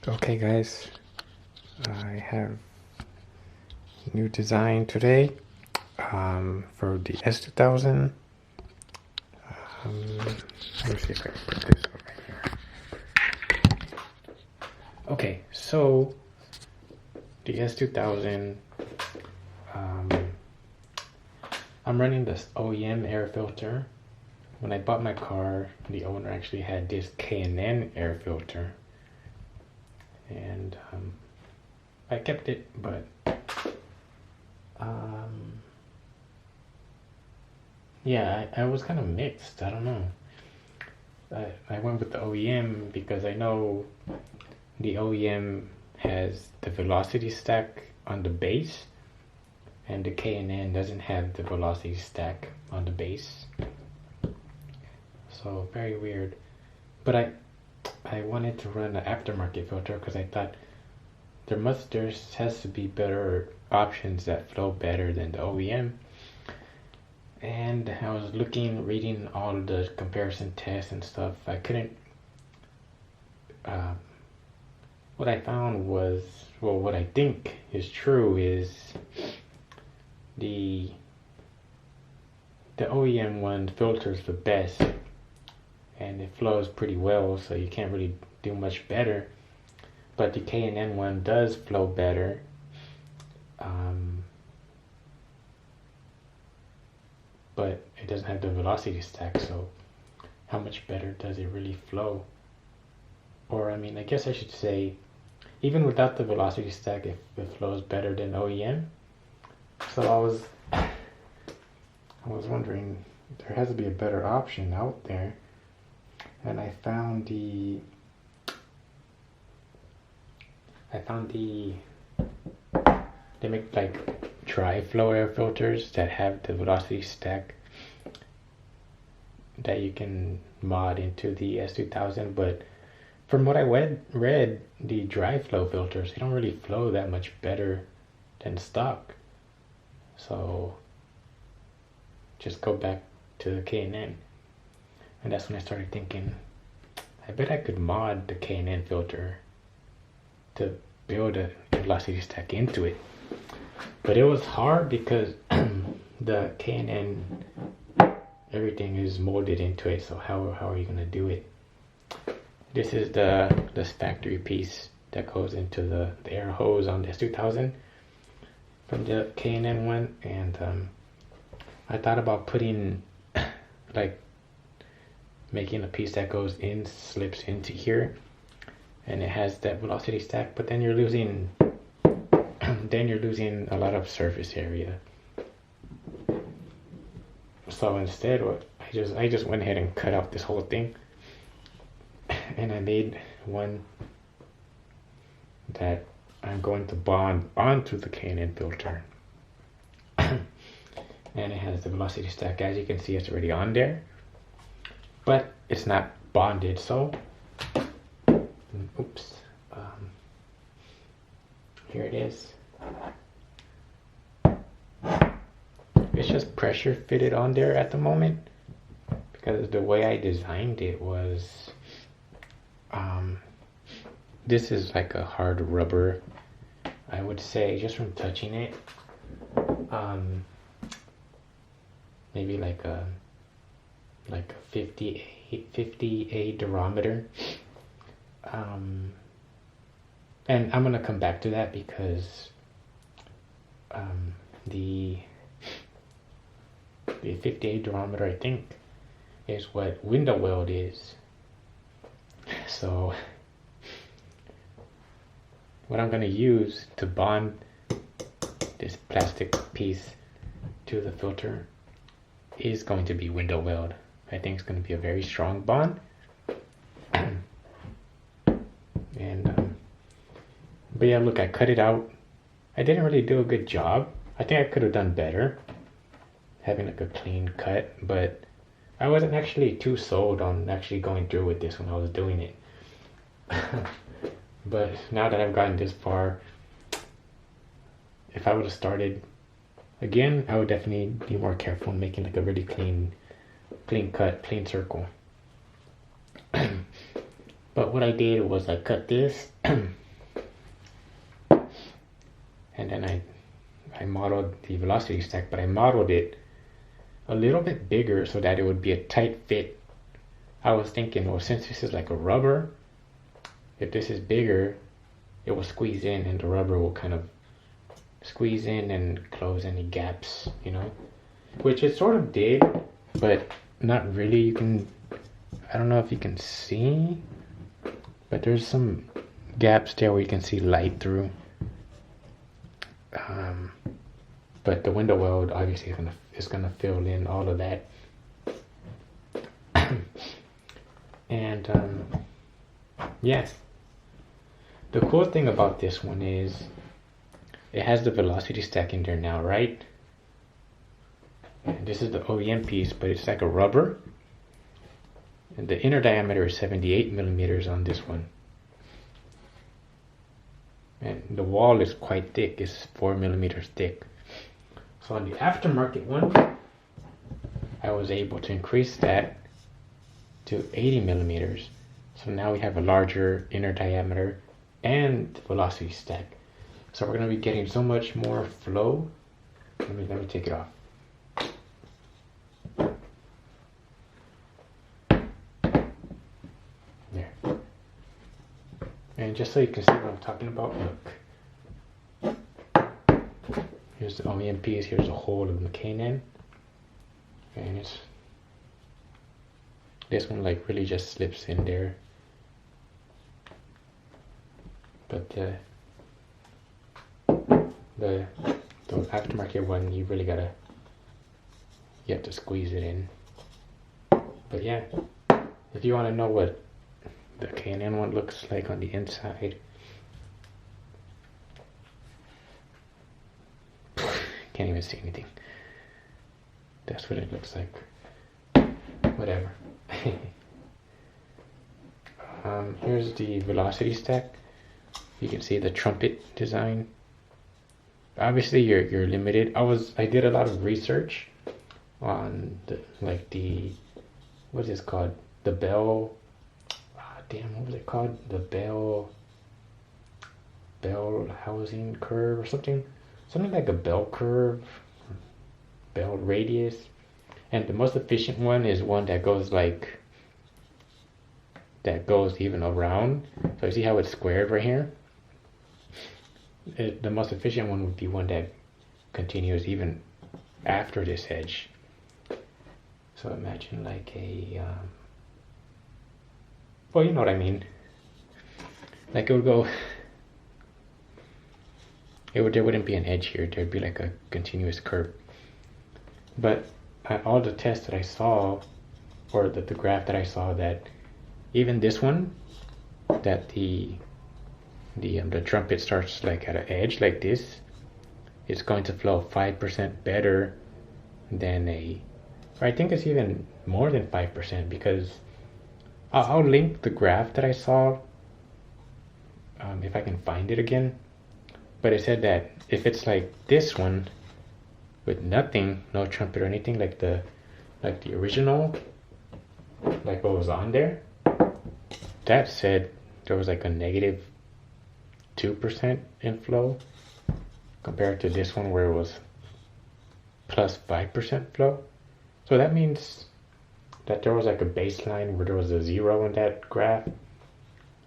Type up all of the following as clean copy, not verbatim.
Okay guys, I have new design today for the s2000. Let me see if I can put this over here. Okay, so the s2000, I'm running this OEM air filter. When I bought my car, the owner actually had this K&N air filter, and I kept it, but yeah, I was kind of mixed. I don't know. I went with the OEM because I know the OEM has the velocity stack on the base, and the K&N doesn't have the velocity stack on the base. So very weird. But I wanted to run an aftermarket filter because I thought there has to be better options that flow better than the OEM. And I was reading all the comparison tests and stuff. I couldn't. What I found was, well, what I think is true is the OEM one filters the best, and it flows pretty well, so you can't really do much better. But the K&N one does flow better. But it doesn't have the velocity stack, so how much better does it really flow? Or I mean, I guess I should say, even without the velocity stack, it flows better than OEM. So I was wondering, there has to be a better option out there, and I found they make like dry flow air filters that have the velocity stack that you can mod into the s2000. But from what I read, the dry flow filters, they don't really flow that much better than stock. So just go back to the K&N. And that's when I started thinking, I bet I could mod the K&N filter to build a velocity stack into it. But it was hard because the K&N, everything is molded into it, so how are you going to do it? This is this factory piece that goes into the air hose on the s2000 from the K&N one, and I thought about putting like making a piece that goes in, slips into here, and it has that velocity stack, but then you're losing a lot of surface area. So instead, I just went ahead and cut out this whole thing, and I made one that I'm going to bond onto the K&N filter. And it has the velocity stack. As you can see, it's already on there, but it's not bonded, so oops, here it is. It's just pressure fitted on there at the moment, because the way I designed it was, this is like a hard rubber, I would say, just from touching it. Maybe like a 50A durometer. And I'm gonna come back to that because the 50A durometer, I think, is what window weld is. So what I'm going to use to bond this plastic piece to the filter is going to be window weld. I think it's going to be a very strong bond. And but yeah, look, I cut it out. I didn't really do a good job. I think I could have done better having like a clean cut, but I wasn't actually too sold on actually going through with this when I was doing it. But now that I've gotten this far, if I would have started again, I would definitely be more careful in making like a really clean cut, clean circle. But But what I did was I cut this and then I modeled the velocity stack, but I modeled it a little bit bigger so that it would be a tight fit. I was thinking, well, since this is like a rubber, if this is bigger, it will squeeze in and the rubber will kind of squeeze in and close any gaps, you know, which it sort of did, but not really. You can, I don't know if you can see, but there's some gaps there where you can see light through. But the window weld obviously is gonna fill in all of that. And yeah, the cool thing about this one is it has the velocity stack in there now, right? And this is the OEM piece, but it's like a rubber. And the inner diameter is 78 millimeters on this one. And the wall is quite thick, it's 4 millimeters thick. So on the aftermarket one, I was able to increase that to 80 millimeters. So now we have a larger inner diameter and velocity stack. So we're going to be getting so much more flow. Let me take it off. There. And just so you can see what I'm talking about, look. Here's the OEM piece, here's the hole of the K&N. And it's, this one like really just slips in there. But the aftermarket one, you have to squeeze it in. But yeah, if you want to know what the K&N one looks like on the inside, can't even see anything. That's what it looks like. Whatever. Here's the velocity stack. You can see the trumpet design. Obviously you're limited. I did a lot of research on what is this called? The bell, what was it called? The bell housing curve or something like a bell curve, bell radius. And the most efficient one is one that goes even around. So you see how it's squared right here? The most efficient one would be one that continues even after this edge. So imagine like well, you know what I mean. Like it would go, there wouldn't be an edge here. There'd be like a continuous curve. But all the tests that I saw, or the graph that I saw, that even this one, that the trumpet starts like at an edge like this, it's going to flow 5% better than or I think it's even more than 5%, because I'll link the graph that I saw if I can find it again. But it said that if it's like this one with nothing, no trumpet or anything, like the original, like what was on there, that said there was like a negative 2% inflow compared to this one where it was plus 5% flow. So that means that there was like a baseline where there was a 0 in that graph.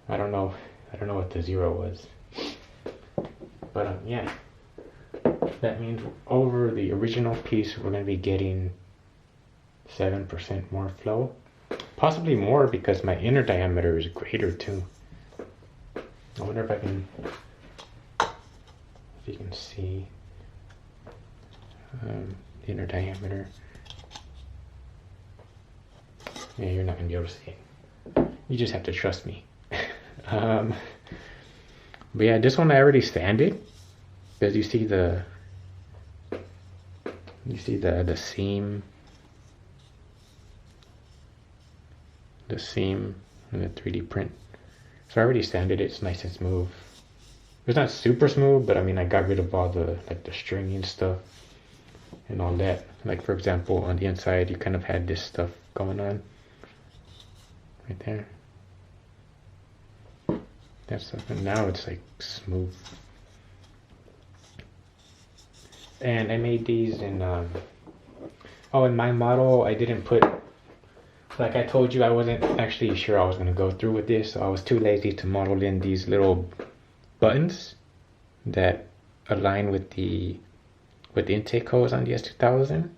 I don't know what the 0 was. But yeah, that means over the original piece we're going to be getting 7% more flow. Possibly more because my inner diameter is greater too. I wonder if you can see the inner diameter. Yeah, you're not going to be able to see it. You just have to trust me. But yeah, this one I already sanded, because you see the seam, in the 3D print. So I already sanded it. It's nice and smooth. It's not super smooth, but I mean I got rid of all the the stringy stuff and all that. Like for example, on the inside you kind of had this stuff going on right there. that stuff, and now it's like smooth. And I made these in in my model I didn't put, like I told you, I wasn't actually sure I was going to go through with this, so I was too lazy to model in these little buttons that align with the intake hose on the S2000.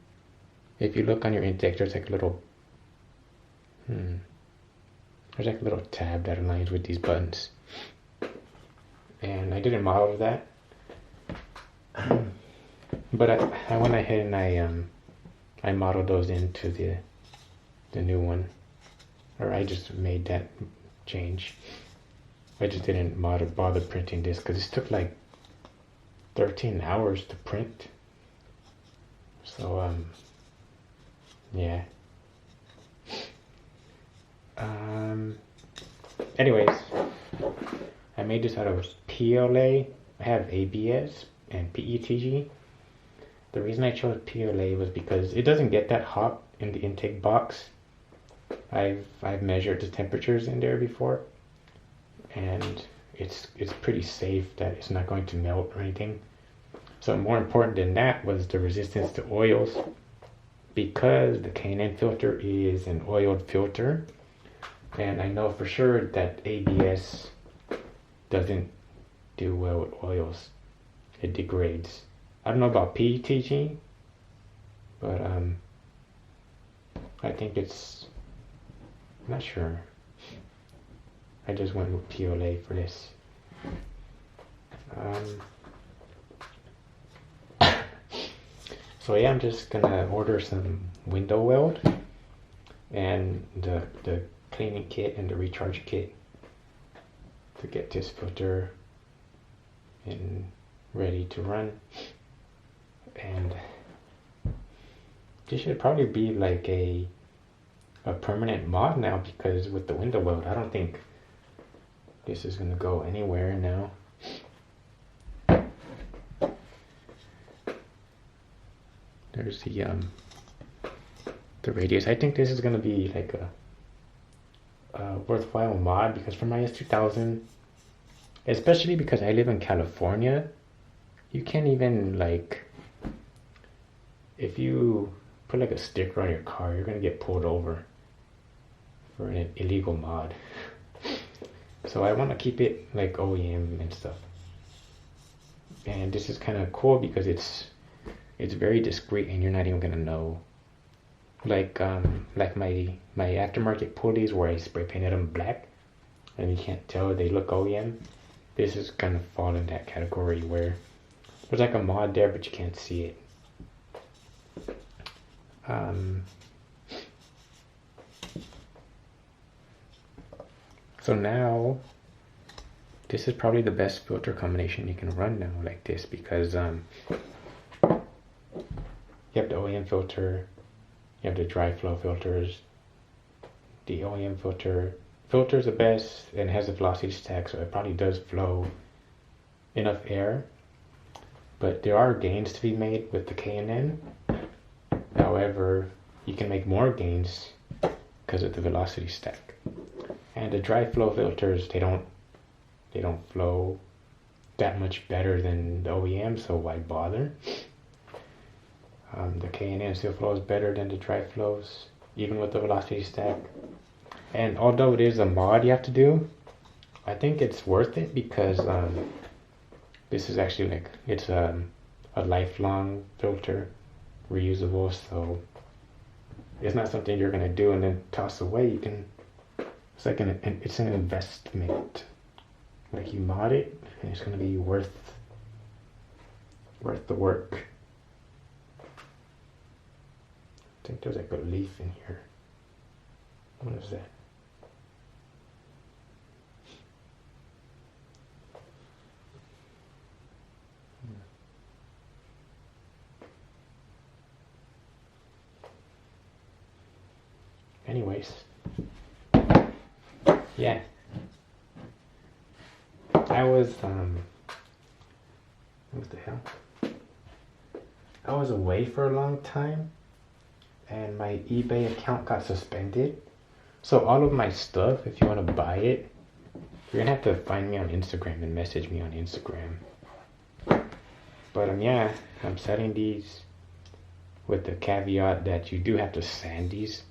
If you look on your intake, there's like a little there's like a little tab that aligns with these buttons, and I didn't model that. But I went ahead and I modeled those into the new one, or I just made that change. I just didn't bother printing this because this took like 13 hours to print. So yeah. Anyways, I made this out of PLA. I have ABS and PETG. The reason I chose PLA was because it doesn't get that hot in the intake box. I've measured the temperatures in there before, and it's pretty safe that it's not going to melt or anything. So more important than that was the resistance to oils, because the K&N filter is an oiled filter, and I know for sure that ABS doesn't do well with oils. It degrades. I don't know about PETG, but I think it's, I'm not sure. I just went with PLA for this. So yeah, I'm just gonna order some window weld and the cleaning kit and the recharge kit to get this filter in ready to run. And this should probably be like a permanent mod now, because with the window weld, I don't think this is gonna go anywhere now. There's the radius. I think this is gonna be like a worthwhile mod, because for my S2000, especially because I live in California, you can't even, like, if you put like a sticker on your car, you're gonna get pulled over for an illegal mod. So I want to keep it like OEM and stuff. And this is kind of cool because it's very discreet and you're not even gonna know. Like my aftermarket pulleys where I spray painted them black and you can't tell they look OEM. This is kind of fall in that category where there's like a mod there but you can't see it. So now this is probably the best filter combination you can run now like this, because you have the OEM filter, you have the dry flow filters. The OEM filters the best and has a velocity stack, so it probably does flow enough air, but there are gains to be made with the K&N. However, you can make more gains because of the velocity stack. And the dry flow filters, they don't flow that much better than the OEM, so why bother? The K&N still flows better than the dry flows, even with the velocity stack. And although it is a mod you have to do, I think it's worth it, because this is actually like, it's a lifelong filter, reusable, so it's not something you're gonna do and then toss away. You can, it's like it's an investment. Like, you mod it and it's gonna be worth the work. I think there's like a leaf in here. What is that? Anyways, yeah, I was what the hell? I was away for a long time and my eBay account got suspended. So all of my stuff, if you want to buy it, You're gonna have to find me on Instagram and message me on Instagram. But yeah, I'm setting these with the caveat that you do have to sand these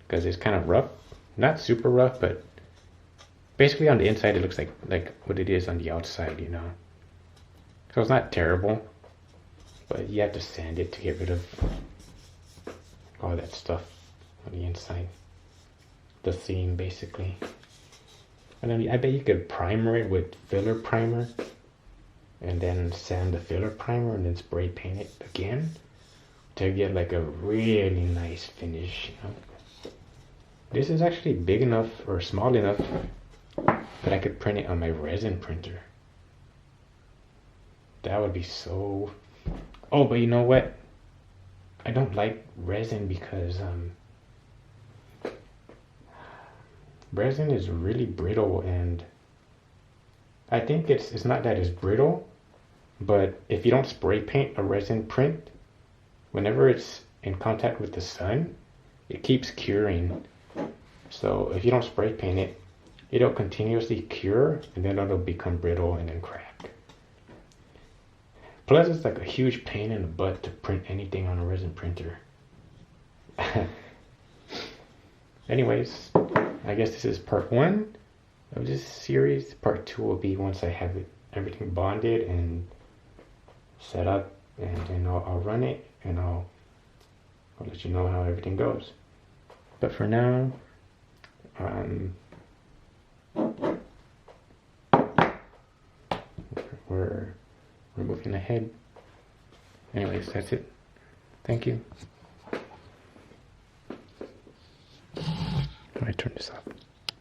because it's kind of rough. Not super rough, but basically on the inside it looks like what it is on the outside, you know. So it's not terrible, but you have to sand it to get rid of all that stuff on the inside. The seam, basically. And then I bet you could primer it with filler primer and then sand the filler primer and then spray paint it again to get like a really nice finish, you know. This is actually big enough or small enough that I could print it on my resin printer. That would be so... Oh, but you know what? I don't like resin because resin is really brittle, and I think it's not that it's brittle, but if you don't spray paint a resin print, whenever it's in contact with the sun, it keeps curing. So if you don't spray paint it, it'll continuously cure and then it'll become brittle and then crack. Plus it's like a huge pain in the butt to print anything on a resin printer. Anyways, I guess this is part 1 of this series. Part 2 will be once I have everything bonded and set up, and then I'll run it and I'll let you know how everything goes. But for now, we're moving ahead. Anyways, that's it. Thank you. I turn this off.